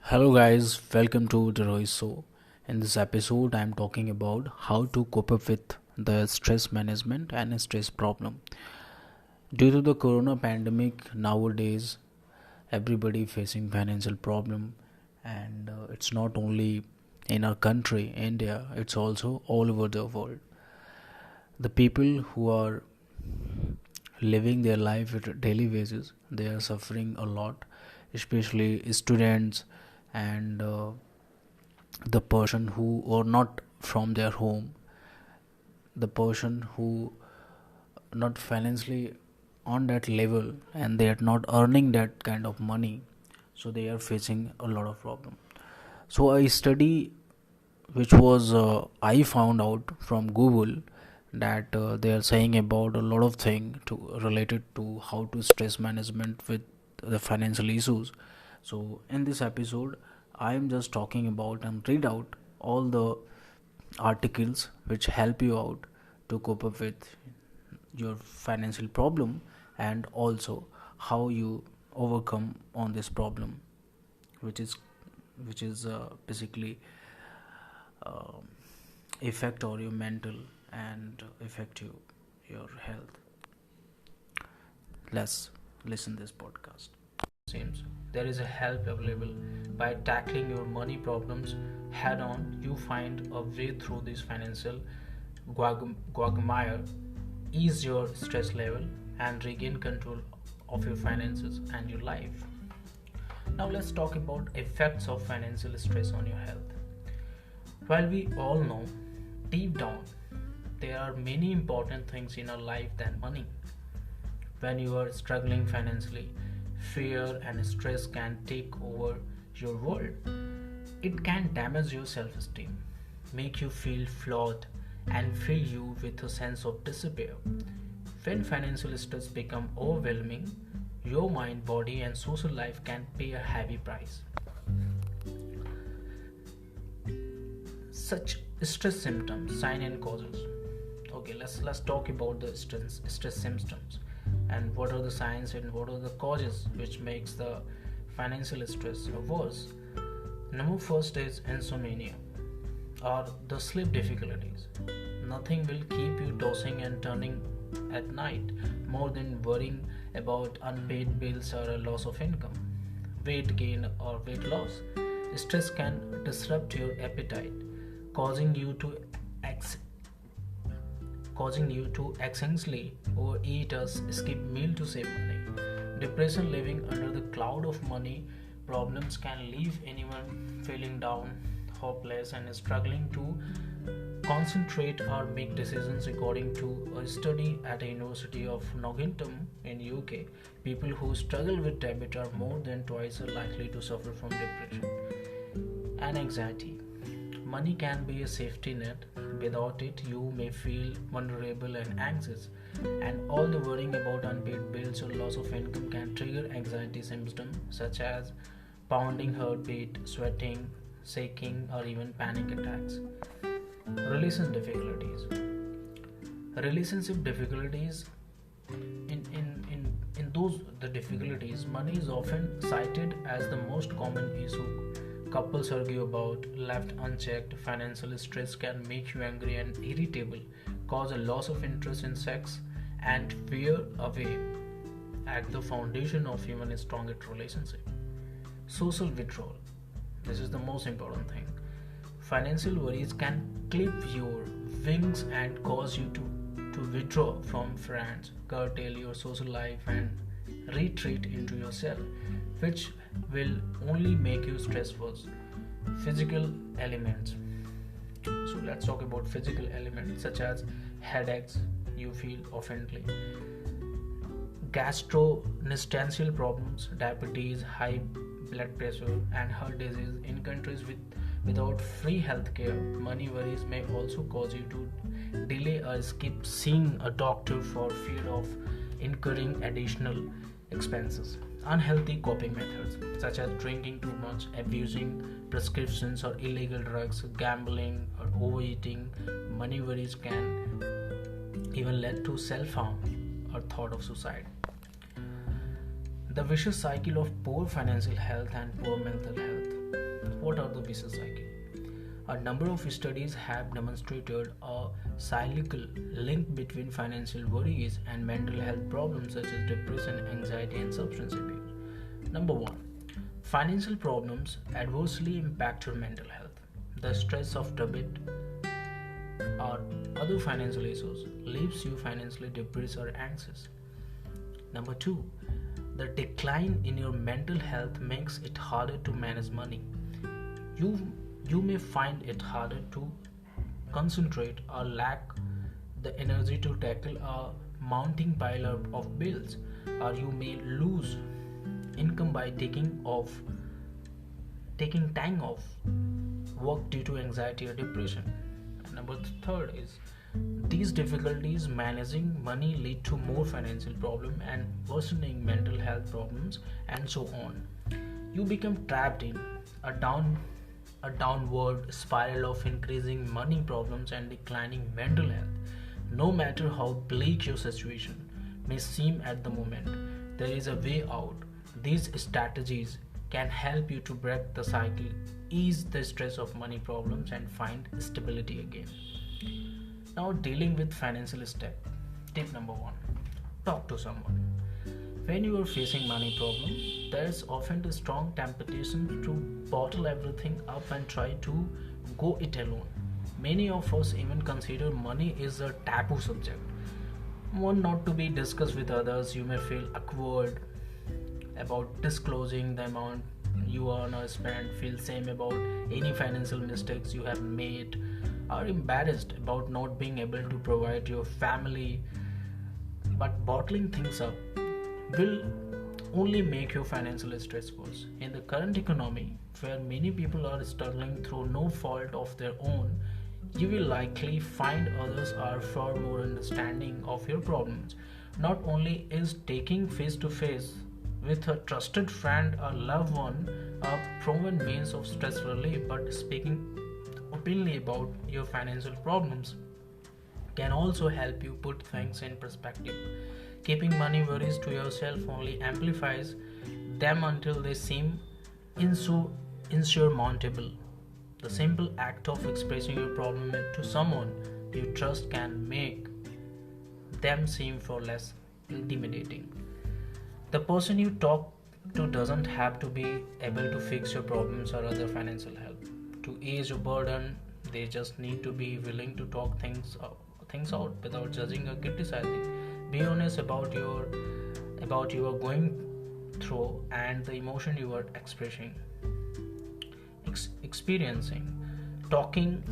Hello, guys, welcome to The Rohit Show. In this episode, I'm talking about how to cope up with the stress management and stress problem. Due to the corona pandemic, nowadays everybody facing financial problem, and it's not only in our country, India, it's also all over the world. The people who are living their life at a daily basis, they are suffering a lot, especially students and the person who are not from their home, the person who not financially on that level and they are not earning that kind of money, so they are facing a lot of problem. So a study which was I found out from Google that they are saying about a lot of thing to related to how to stress management with the financial issues. So in this episode, I am just talking about and read out all the articles which help you out to cope up with your financial problem and also how you overcome on this problem, which is basically uh, affect or your mental and affect your health. Let's listen this podcast. Seems there is a help available. By tackling your money problems head on, you find a way through this financial quagmire, ease your stress level, and regain control of your finances and your life. Now let's talk about effects of financial stress on your health. While we all know deep down there are many important things in our life than money. When you are struggling financially, fear and stress can take over your world. It can damage your self esteem, make you feel flawed, and fill you with a sense of despair. When financial stress becomes overwhelming, your mind, body, and social life can pay a heavy price. Such stress symptoms, sign and causes. Okay, let's talk about the stress symptoms and what are the signs and what are the causes which makes the financial stress worse. Number first is insomnia or the sleep difficulties. Nothing will keep you tossing and turning at night more than worrying about unpaid bills or a loss of income, weight gain or weight loss. Stress can disrupt your appetite, causing you to ex- causing you to accidentally overeat or skip meal to save money. Depression living under the cloud of money problems can leave anyone feeling down, hopeless, and struggling to concentrate or make decisions. According to a study at the University of Nottingham in UK, people who struggle with debit are more than twice as likely to suffer from depression and anxiety. Money can be a safety net. Without it, you may feel vulnerable and anxious, and all the worrying about unpaid bills or loss of income can trigger anxiety symptoms such as pounding heartbeat, sweating, shaking, or even panic attacks. Relationship difficulties. Relationship difficulties in those the difficulties, money is often cited as the most common issue. Couples argue about left unchecked. Financial stress can make you angry and irritable, cause a loss of interest in sex, and veer away at the foundation of even a stronger relationship. Social withdrawal. This is the most important thing. Financial worries can clip your wings and cause you to withdraw from friends, curtail your social life, and retreat into yourself, which will only make you stress worse. Physical elements. So let's talk about physical elements such as headaches, you feel oftenly, gastrointestinal problems, diabetes, high blood pressure, and heart disease. In countries without free healthcare, money worries may also cause you to delay or skip seeing a doctor for fear of incurring additional expenses. Unhealthy coping methods such as drinking too much, abusing prescriptions or illegal drugs, gambling, or overeating. Money worries can even lead to self harm or thought of suicide. The vicious cycle of poor financial health and poor mental health. What are the vicious cycle? A number of studies have demonstrated a cyclical link between financial worries and mental health problems such as depression, anxiety, and substance abuse. Number 1. Financial problems adversely impact your mental health. The stress of debt or other financial issues leaves you financially depressed or anxious. Number 2. The decline in your mental health makes it harder to manage money. You may find it harder to concentrate or lack the energy to tackle a mounting pile of bills, or you may lose income by taking time off work due to anxiety or depression. Number 3 is these difficulties managing money lead to more financial problem and worsening mental health problems and so on. You become trapped in a downward spiral of increasing money problems and declining mental health. No matter how bleak your situation may seem at the moment, there is a way out. These strategies can help you to break the cycle, ease the stress of money problems, and find stability again. Now, dealing with financial step. Tip number 1. Talk to someone. When you are facing money problem, there is often a strong temptation to bottle everything up and try to go it alone. Many of us even consider money is a taboo subject, one not to be discussed with others. You may feel awkward about disclosing the amount you earn or spend, feel shame about any financial mistakes you have made, are embarrassed about not being able to provide your family. But bottling things up will only make your financial stress worse. In the current economy, where many people are struggling through no fault of their own, you will likely find others are far more understanding of your problems. Not only is taking face to face with a trusted friend or loved one a proven means of stress relief, but speaking openly about your financial problems can also help you put things in perspective. Keeping money worries to yourself only amplifies them until they seem insurmountable. The simple act of expressing your problem to someone you trust can make them seem far less intimidating. The person you talk to doesn't have to be able to fix your problems or other financial help. To ease your burden, they just need to be willing to talk things out without judging or criticizing. Be honest about your going through and the emotion you are experiencing. Talking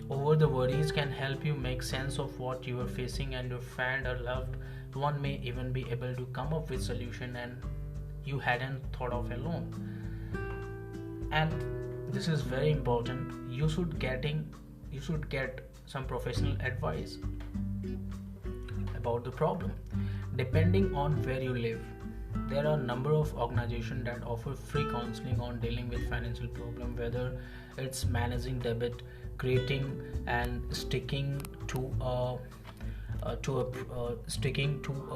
over the worries can help you make sense of what you are facing, and your friend or loved one may even be able to come up with solution and you hadn't thought of alone. And this is very important. You should get some professional advice about the problem. Depending on where you live, there are a number of organizations that offer free counseling on dealing with financial problem, whether it's managing debt, creating and sticking to a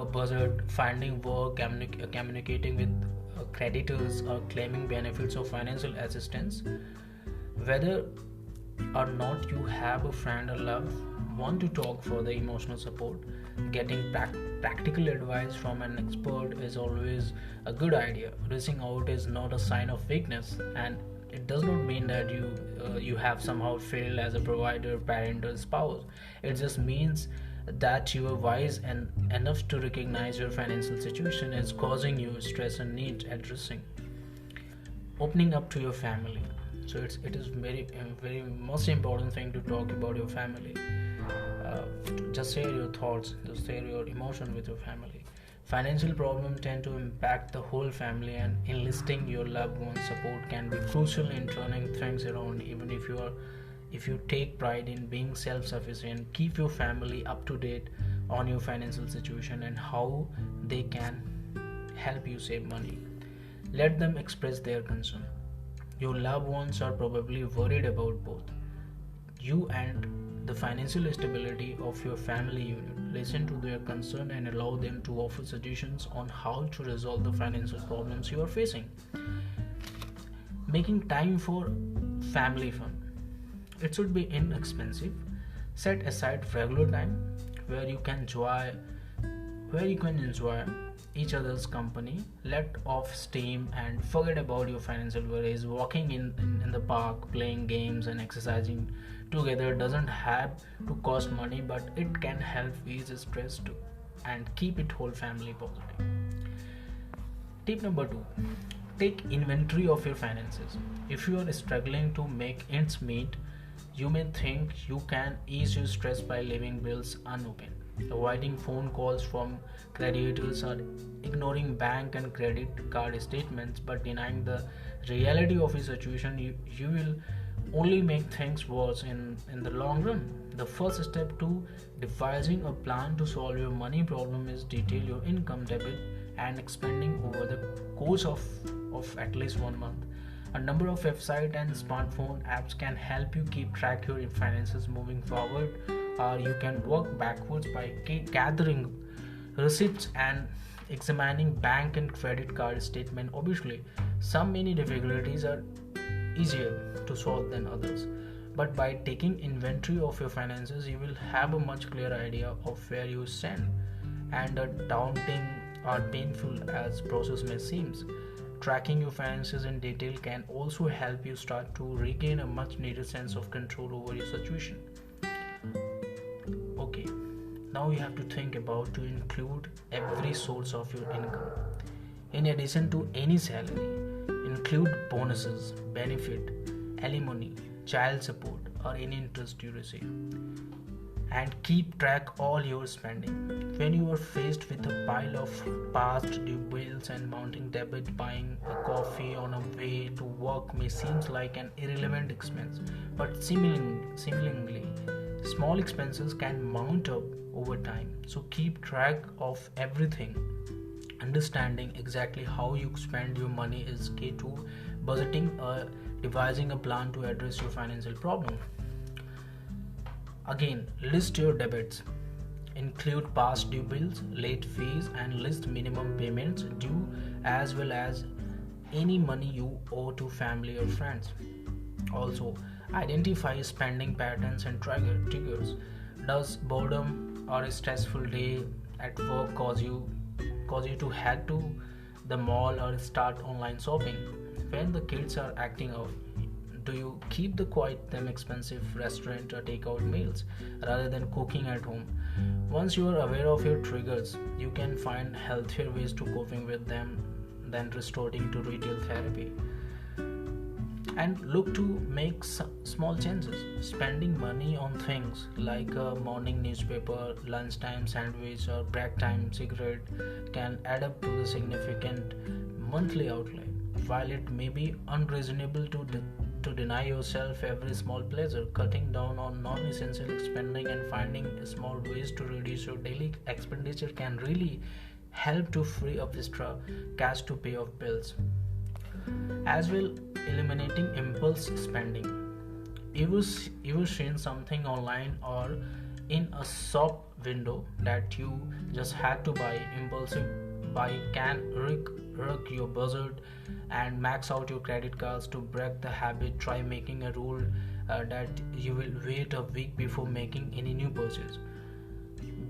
budget, finding work, communicating with creditors, or claiming benefits of financial assistance. Whether or not you have a friend or loved one to talk for the emotional support, getting practical advice from an expert is always a good idea. Reaching out is not a sign of weakness, and it does not mean that you have somehow failed as a provider, parent, or spouse. It just means that you are wise and enough to recognize your financial situation is causing you stress and needs addressing. Opening up to your family. So it is very most important thing to talk about your family. Just share your thoughts, just share your emotion with your family. Financial problems tend to impact the whole family, and enlisting your loved one's support can be crucial in turning things around. Even if you take pride in being self-sufficient, keep your family up to date on your financial situation and how they can help you save money. Let them express their concern. Your loved ones are probably worried about both you and the financial stability of your family unit. Listen to their concern and allow them to offer suggestions on how to resolve the financial problems you are facing. Making time for family fun. It should be inexpensive. Set aside regular time where you can enjoy each other's company. Let off steam and forget about your financial worries. Walking in the park, playing games, and exercising together doesn't have to cost money, but it can help ease stress too and keep it whole family positive. Tip number 2, take inventory of your finances. If you are struggling to make ends meet, you may think you can ease your stress by leaving bills unopened, avoiding phone calls from creditors, or ignoring bank and credit card statements, but denying the reality of your situation. You will only make things worse in the long run. The first step to devising a plan to solve your money problem is detail your income, debit, and spending over the course of at least 1 month. A number of website and smartphone apps can help you keep track your finances moving forward, or you can work backwards by gathering receipts and examining bank and credit card statement. Obviously, some many difficulties are easier to solve than others, but by taking inventory of your finances, you will have a much clearer idea of where you stand. And a daunting or painful as process may seem, tracking your finances in detail can also help you start to regain a much needed sense of control over your situation. Okay, now you have to think about to include every source of your income. In addition to any salary, include bonuses, benefit, alimony, child support, or any interest you receive. And keep track all your spending. When you are faced with a pile of past due bills and mounting debt, buying a coffee on a way to work may seem like an irrelevant expense, but seemingly small expenses can mount up over time. So keep track of everything. Understanding exactly how you spend your money is key to budgeting or devising a plan to address your financial problem. Again, list your debits. Include past due bills, late fees, and list minimum payments due, as well as any money you owe to family or friends. Also, identify spending patterns and triggers. Does boredom or a stressful day at work cause you to head to the mall or start online shopping? When the kids are acting out, do you keep the quiet them expensive restaurant or takeout meals rather than cooking at home? Once you are aware of your triggers, you can find healthier ways to coping with them than resorting to retail therapy. And look to make small changes. Spending money on things like a morning newspaper, lunchtime sandwich, or break time cigarette can add up to the significant monthly outlay. While it may be unreasonable to deny yourself every small pleasure, cutting down on non-essential spending and finding small ways to reduce your daily expenditure can really help to free up extra cash to pay off bills. As well, eliminating impulse spending. You seen something online or in a shop window that you just had to buy. Impulsive buy can wreck your budget and max out your credit cards. To break the habit, try making a rule that you will wait a week before making any new purchase.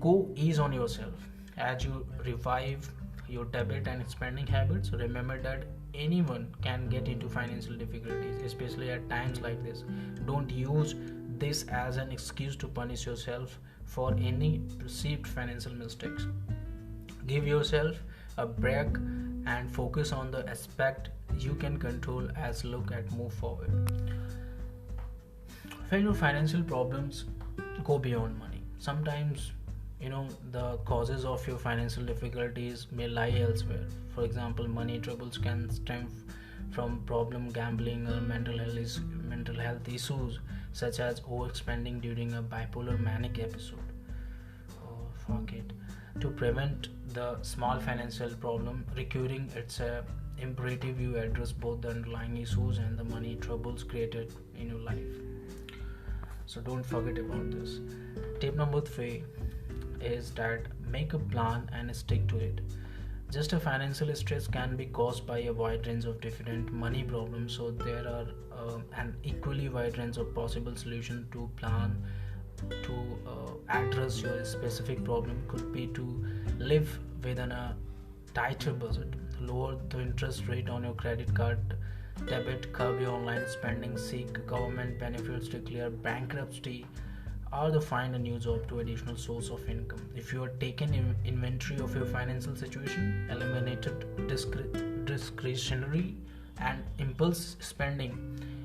Go ease on yourself as you revive your debit and spending habits. Remember that anyone can get into financial difficulties, especially at times like this. Don't use this as an excuse to punish yourself for any perceived financial mistakes. Give yourself a break and focus on the aspect you can control as look at move forward. When your financial problems go beyond money, sometimes the causes of your financial difficulties may lie elsewhere. For example, money troubles can stem from problem gambling or mental health issues such as overspending during a bipolar manic episode. Oh, fuck it. To prevent the small financial problem recurring, it's imperative you address both the underlying issues and the money troubles created in your life. So don't forget about this. Tip number 3 is that make a plan and stick to it. Just a financial stress can be caused by a wide range of different money problems, so there are an equally wide range of possible solutions to plan to address your specific problem. Could be to live within a tighter budget, lower the interest rate on your credit card, debit, curb your online spending, seek government benefits, declare bankruptcy, or to find a new job to additional source of income. If you are taking inventory of your financial situation, eliminated discretionary and impulse spending,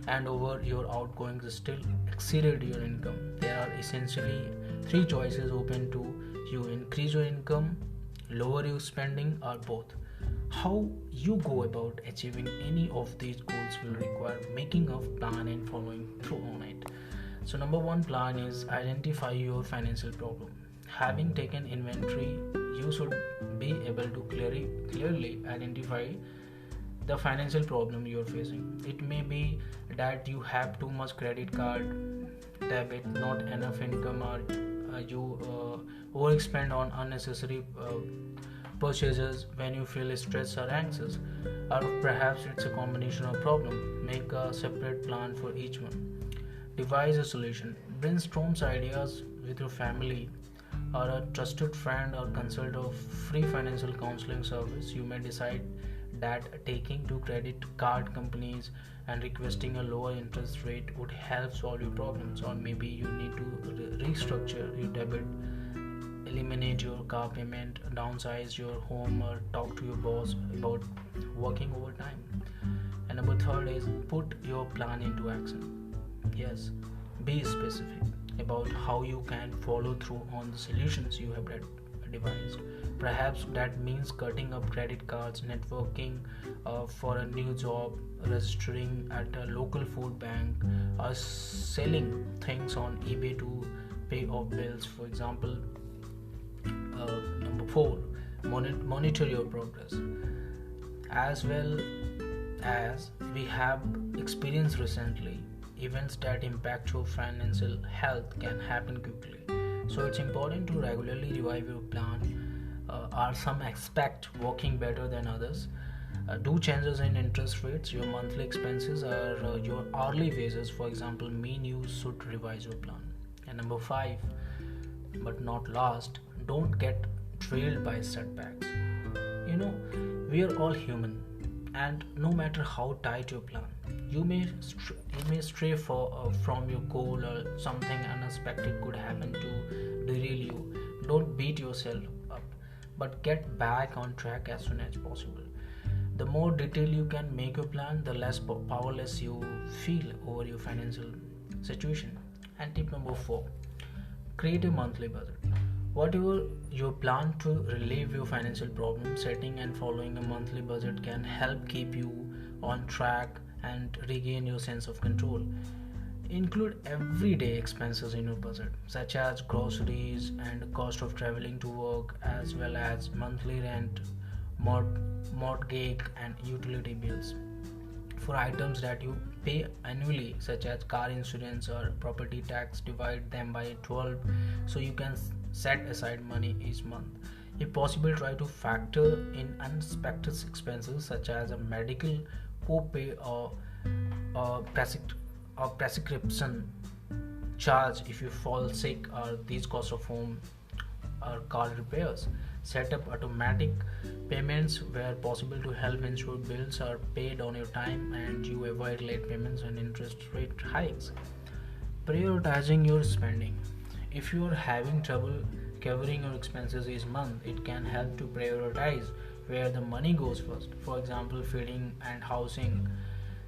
and over your outgoings still exceeded your income, there are essentially three choices open to you: increase your income, lower your spending, or both. How you go about achieving any of these goals will require making a plan and following through on it. So number one plan is identify your financial problem. Having taken inventory, you should be able to clearly identify the financial problem you are facing. It may be that you have too much credit card debit, not enough income, or you overspend on unnecessary purchases when you feel stressed or anxious, or perhaps it's a combination of problem. Make a separate plan for each one. Devise a solution. Brainstorm ideas with your family or a trusted friend, or consult a free financial counseling service. You may decide that taking to credit card companies and requesting a lower interest rate would help solve your problems, or maybe you need to restructure your debit, eliminate your car payment, downsize your home, or talk to your boss about working overtime. And number third is put your plan into action. Yes, be specific about how you can follow through on the solutions you have devised. Perhaps that means cutting up credit cards, networking for a new job, registering at a local food bank, or selling things on eBay to pay off bills. For example, number 4, monitor your progress. As well as we have experienced recently, events that impact your financial health can happen quickly. So it's important to regularly revise your plan. Are some aspects working better than others? Do changes in interest rates, your monthly expenses, or your hourly wages, for example, mean you should revise your plan? And number 5, but not last, don't get trailed by setbacks. You know, we are all human, and no matter how tight your plan, you may stray from your goal, or something unexpected could happen to derail you. Don't beat yourself up, but get back on track as soon as possible. The more detailed you can make your plan, the less powerless you feel over your financial situation. And tip number 4, create a monthly budget. Whatever your plan to relieve your financial problem, setting and following a monthly budget can help keep you on track and regain your sense of control. Include everyday expenses in your budget, such as groceries and cost of traveling to work, as well as monthly rent, mortgage, and utility bills. For items that you pay annually, such as car insurance or property tax, divide them by 12 so you can set aside money each month. If possible, try to factor in unexpected expenses such as a medical copay or prescription charge if you fall sick, or these costs of home or car repairs. Set up automatic payments where possible to help ensure bills are paid on your time and you avoid late payments and interest rate hikes. Prioritizing your spending. If you are having trouble covering your expenses each month, it can help to prioritize where the money goes first. For example, feeding and housing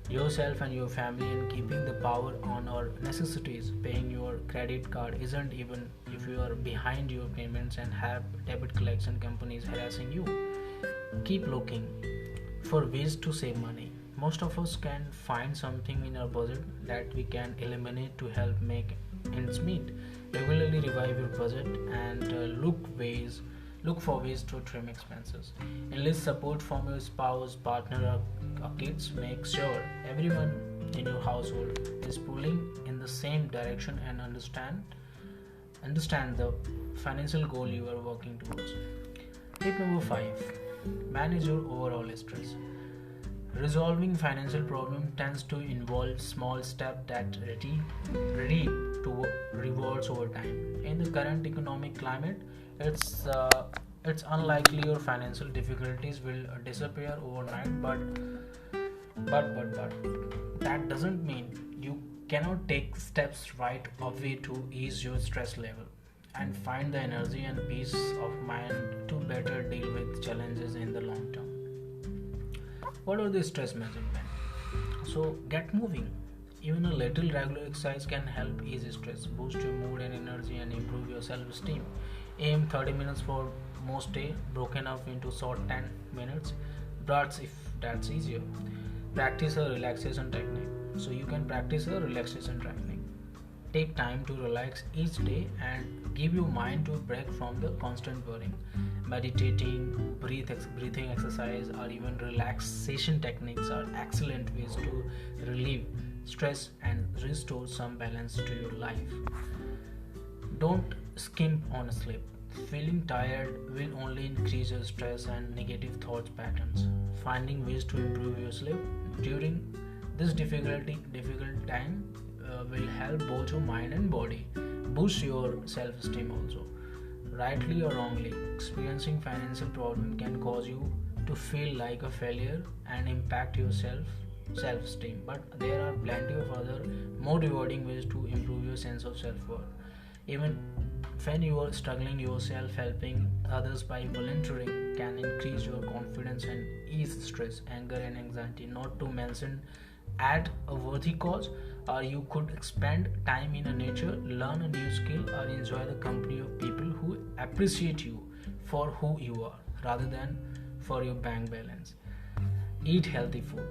yourself and your family, and keeping the power on our necessities. Paying your credit card isn't even if you are behind your payments and have debit collection companies harassing you. Keep looking for ways to save money. Most of us can find something in our budget that we can eliminate to help make ends meet. Regularly revise your budget and look for ways to trim expenses. Enlist support from your spouse, partner, or kids. Make sure everyone in your household is pulling in the the same direction and understand the financial goal you are working towards. Tip number 5. Manage your overall stress. Resolving financial problem tends to involve small steps that reap to rewards over time. In the current economic climate, it's unlikely your financial difficulties will disappear overnight, but that doesn't mean you cannot take steps right away to ease your stress level and find the energy and peace of mind to better deal with challenges in the long term. What are the stress management? So get moving. Even a little regular exercise can help ease stress, boost your mood and energy, and improve your self-esteem. Aim 30 minutes for most day, broken up into short 10 minutes bursts if that's easier. Practice a relaxation technique. So you can practice a relaxation technique. Take time to relax each day and give your mind to a break from the constant worrying. Meditating, breathing exercise, or even relaxation techniques are excellent ways to relieve stress and restore some balance to your life. Don't skimp on sleep. Feeling tired will only increase your stress and negative thought patterns. Finding ways to improve your sleep during this difficult time will help both your mind and body. Boost your self-esteem also. Rightly or wrongly, experiencing financial problem can cause you to feel like a failure and impact your self-esteem. But there are plenty of other more rewarding ways to improve your sense of self-worth. Even when you are struggling yourself, helping others by volunteering can increase your confidence and ease stress, anger, and anxiety. Not to mention, add a worthy cause, or you could spend time in a nature, learn a new skill, or enjoy the company of people who appreciate you for who you are rather than for your bank balance. Eat healthy food.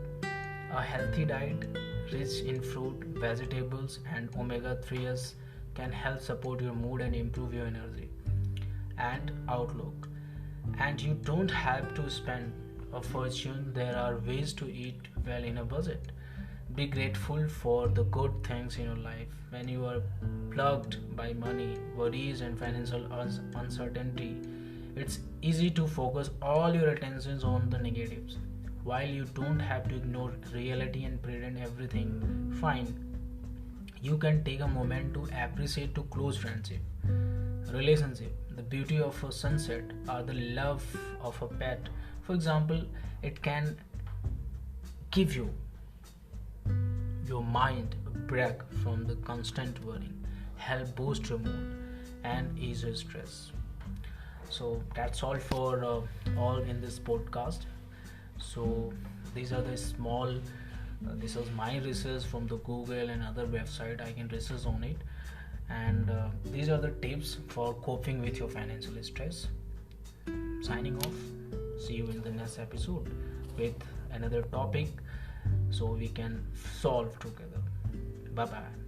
A healthy diet rich in fruit, vegetables, and omega 3s can help support your mood and improve your energy and outlook. And you don't have to spend a fortune. There are ways to eat well in a budget. Be grateful for the good things in your life. When you are plagued by money, worries, and financial uncertainty, it's easy to focus all your attentions on the negatives. While you don't have to ignore reality and pretend everything fine, you can take a moment to appreciate to close friendship, relationship, the beauty of a sunset, or the love of a pet. For example, it can give your mind a break from the constant worrying, help boost your mood, and ease your stress. So that's all for all in this podcast. So these are the small this is my research from the Google and other website. I can research on it, and these are the tips for coping with your financial stress. Signing off. See you in the next episode with another topic so we can solve together. Bye bye.